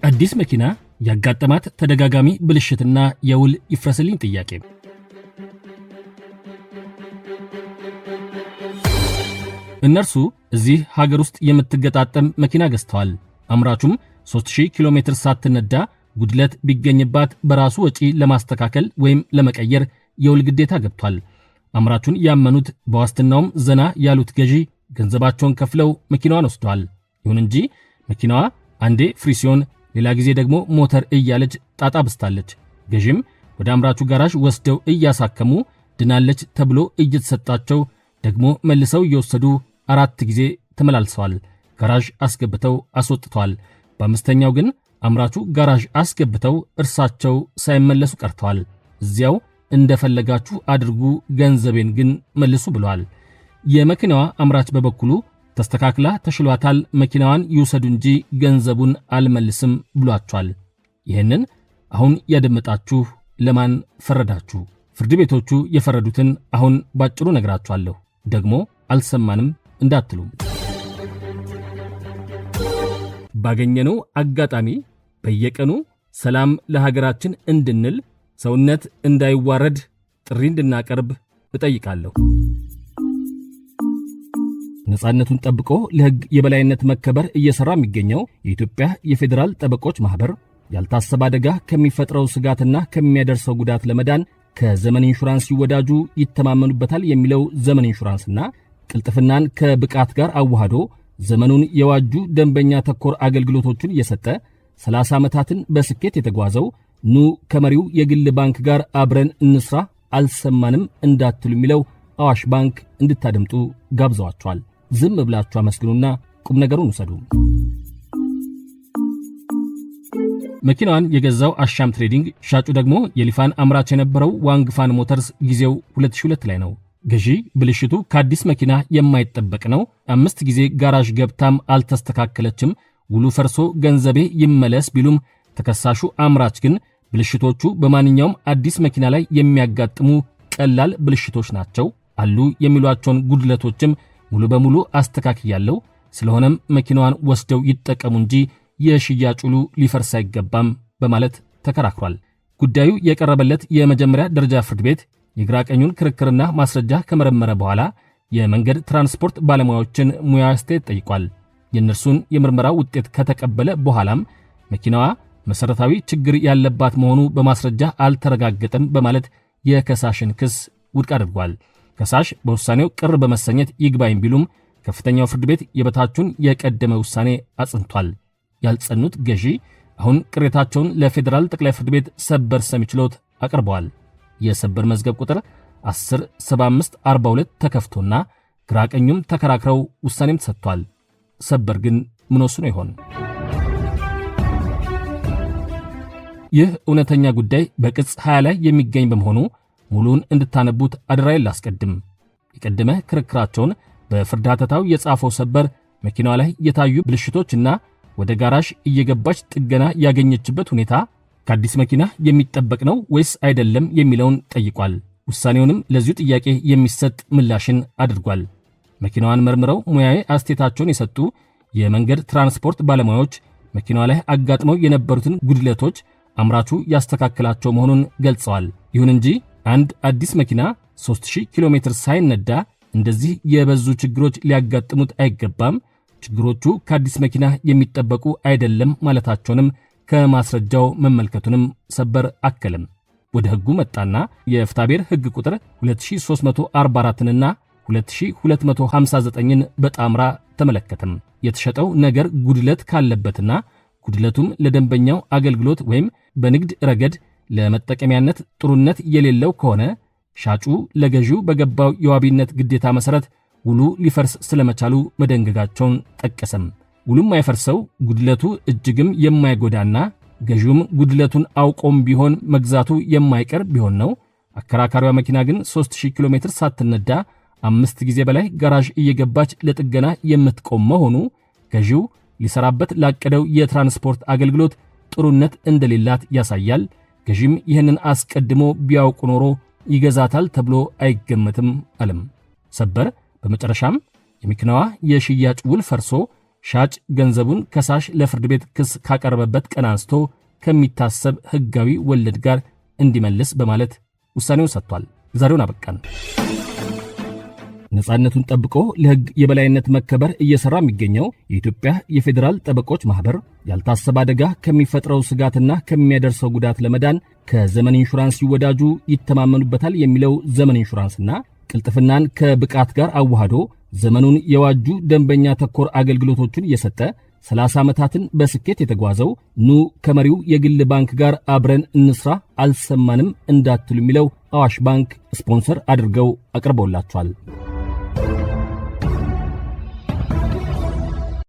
አዲስ መኪና ያጋጠማት ተደጋጋሚ ብልሽትና የውል ይፍረስልኝ ጥያቄ። እነርሱ እዚህ ሀገር ውስጥ የምትገጣጠም መኪና ገዝተዋል። አምራቹም 3000 ኪሎ ሜትር ሳትነዳ ጉድለት ቢገኝባት በራሱ ወጪ ለማስተካከል ወይም ለመቀየር የውል ግዴታ ገብቷል። አምራቹን ያመኑት በዋስትናውም ዘና ያሉት ገዢ ገንዘባቸውን ከፍለው መኪናዋን ወስደዋል። ይሁን እንጂ መኪናዋ አንዴ ፍሪሲዮን ሌላ ጊዜ ደግሞ ሞተር እያለች ጣጣ በስታለች። ገዢም ወደ አምራቹ ጋራዥ ወስደው እያሳከሙ ድናለች ተብሎ እየተሰጣቸው ደግሞ መልሰው እየወሰዱ 4 ጊዜ ተመላልሰዋል። ጋራዥ አስገብተው አስወጥተዋል። በአምስተኛው ግን አምራቹ ጋራዥ አስገብተው እርሳቸው ሳይመለሱ ቀርተዋል። እዚያው እንደፈለጋችሁ አድርጉ፣ ገንዘቤን ግን መልሱ ብለዋል። የመኪናዋ አምራች በበኩሉ ተስተካክላ ተሽሏታል፣ መኪናዋን ይውሰዱ እንጂ ገንዘቡን አልመልስም ብሏቸዋል። ይህንን አሁን ያደመጣችሁ ለማን ፈረዳችሁ? ፍርድ ቤቶቹ የፈረዱትን አሁን ባጭሩ ነግራችኋለሁ። ደግሞ አልሰማንም እንዳትሉ። ባገኘነው አጋጣሚ በየቀኑ ሰላም ለሀገራችን እንድንል ሰውነት እንዳይዋረድ ጥሪ እንድናቀርብ እጠይቃለሁ። ነፃነቱን ጠብቆ ለሕግ የበላይነት መከበር እየሰራ የሚገኘው የኢትዮጵያ የፌዴራል ጠበቆች ማህበር ያልታሰበ አደጋ ከሚፈጥረው ስጋትና ከሚያደርሰው ጉዳት ለመዳን ከዘመን ኢንሹራንስ ይወዳጁ ይተማመኑበታል የሚለው ዘመን ኢንሹራንስና ቅልጥፍናን ከብቃት ጋር አዋህዶ ዘመኑን የዋጁ ደንበኛ ተኮር አገልግሎቶችን እየሰጠ 30 ዓመታትን በስኬት የተጓዘው ኑ ከመሪው የግል ባንክ ጋር አብረን እንስራ አልሰማንም እንዳትሉ የሚለው አዋሽ ባንክ እንድታደምጡ ጋብዘዋቸዋል። ዝም ብላችሁ አመስግኑና ቁም ነገሩን ውሰዱ። መኪናዋን የገዛው አሻም ትሬዲንግ፣ ሻጩ ደግሞ የሊፋን አምራች የነበረው ዋንግፋን ሞተርስ ጊዜው 2002 ላይ ነው። ገዢ ብልሽቱ ከአዲስ መኪና የማይጠበቅ ነው። 5 ጊዜ ጋራዥ ገብታም አልተስተካከለችም፣ ውሉ ፈርሶ ገንዘቤ ይመለስ ቢሉም ተከሳሹ አምራች ግን ብልሽቶቹ በማንኛውም አዲስ መኪና ላይ የሚያጋጥሙ ቀላል ብልሽቶች ናቸው አሉ የሚሏቸውን ጉድለቶችም ሙሉ በሙሉ አስተካክያለሁ፣ ስለሆነም መኪናዋን ወስደው ይጠቀሙ እንጂ የሽያጭ ውሉ ሊፈርስ አይገባም በማለት ተከራክሯል። ጉዳዩ የቀረበለት የመጀመሪያ ደረጃ ፍርድ ቤት የግራ ቀኙን ክርክርና ማስረጃ ከመረመረ በኋላ የመንገድ ትራንስፖርት ባለሙያዎችን ሙያዊ አስተያየት ጠይቋል። የእነርሱን የምርመራ ውጤት ከተቀበለ በኋላም መኪናዋ መሰረታዊ ችግር ያለባት መሆኑ በማስረጃ አልተረጋገጠም በማለት የከሳሽን ክስ ውድቅ አድርጓል። ከሳሽ በውሳኔው ቅር በመሰኘት ይግባኝ ቢሉም ከፍተኛው ፍርድ ቤት የበታቹን የቀደመ ውሳኔ አጽንቷል። ያልጸኑት ገዢ አሁን ቅሬታቸውን ለፌዴራል ጠቅላይ ፍርድ ቤት ሰበር ሰሚ ችሎት አቅርበዋል። የሰበር መዝገብ ቁጥር 107542 ተከፍቶና ግራቀኙም ተከራክረው ውሳኔም ተሰጥቷል። ሰበር ግን ምን ወስኖ ይሆን? ይህ እውነተኛ ጉዳይ በቅጽ 20 ላይ የሚገኝ በመሆኑ ሙሉን እንድታነቡት አደራዬን ላስቀድም። የቀደመ ክርክራቸውን በፍርድ ሐተታው የጻፈው ሰበር መኪናዋ ላይ የታዩ ብልሽቶችና ወደ ጋራዥ እየገባች ጥገና ያገኘችበት ሁኔታ ከአዲስ መኪና የሚጠበቅ ነው ወይስ አይደለም የሚለውን ጠይቋል። ውሳኔውንም ለዚሁ ጥያቄ የሚሰጥ ምላሽን አድርጓል። መኪናዋን መርምረው ሙያዊ አስተያየታቸውን የሰጡ የመንገድ ትራንስፖርት ባለሙያዎች መኪናዋ ላይ አጋጥመው የነበሩትን ጉድለቶች አምራቹ ያስተካከላቸው መሆኑን ገልጸዋል። ይሁን እንጂ አንድ አዲስ መኪና 3000 ኪሎ ሜትር ሳይነዳ እንደዚህ የበዙ ችግሮች ሊያጋጥሙት አይገባም፣ ችግሮቹ ከአዲስ መኪና የሚጠበቁ አይደለም ማለታቸውንም ከማስረጃው መመልከቱንም ሰበር አከለም። ወደ ሕጉ መጣና የፍትሐብሔር ሕግ ቁጥር 2344ንና 2259ን በጣምራ ተመለከተም። የተሸጠው ነገር ጉድለት ካለበትና ጉድለቱም ለደንበኛው አገልግሎት ወይም በንግድ ረገድ ለመጠቀሚያነት ጥሩነት የሌለው ከሆነ ሻጩ ለገዢው በገባው የዋቢነት ግዴታ መሰረት ውሉ ሊፈርስ ስለመቻሉ መደንገጋቸውን ጠቀሰም። ውሉም አይፈርሰው ጉድለቱ እጅግም የማይጎዳና ገዢውም ጉድለቱን አውቆም ቢሆን መግዛቱ የማይቀር ቢሆን ነው። አከራካሪዋ መኪና ግን 3000 ኪሎ ሜትር ሳትነዳ 5 ጊዜ በላይ ጋራዥ እየገባች ለጥገና የምትቆም መሆኑ ገዢው ሊሰራበት ላቀደው የትራንስፖርት አገልግሎት ጥሩነት እንደሌላት ያሳያል። ገዢም ይህንን አስቀድሞ ቢያውቁ ኖሮ ይገዛታል ተብሎ አይገመትም አለም ሰበር። በመጨረሻም የመኪናዋ የሽያጭ ውል ፈርሶ ሻጭ ገንዘቡን ከሳሽ ለፍርድ ቤት ክስ ካቀረበበት ቀን አንስቶ ከሚታሰብ ሕጋዊ ወለድ ጋር እንዲመልስ በማለት ውሳኔውን ሰጥቷል። ዛሬውን አበቃን። ነጻነቱን ጠብቆ ለሕግ የበላይነት መከበር እየሰራ የሚገኘው የኢትዮጵያ የፌዴራል ጠበቆች ማህበር ያልታሰበ አደጋ ከሚፈጥረው ስጋትና ከሚያደርሰው ጉዳት ለመዳን ከዘመን ኢንሹራንስ ይወዳጁ ይተማመኑበታል የሚለው ዘመን ኢንሹራንስና ቅልጥፍናን ከብቃት ጋር አዋህዶ ዘመኑን የዋጁ ደንበኛ ተኮር አገልግሎቶችን እየሰጠ 30 ዓመታትን በስኬት የተጓዘው ኑ ከመሪው የግል ባንክ ጋር አብረን እንስራ አልሰማንም እንዳትሉ የሚለው አዋሽ ባንክ ስፖንሰር አድርገው አቅርበውላቸዋል።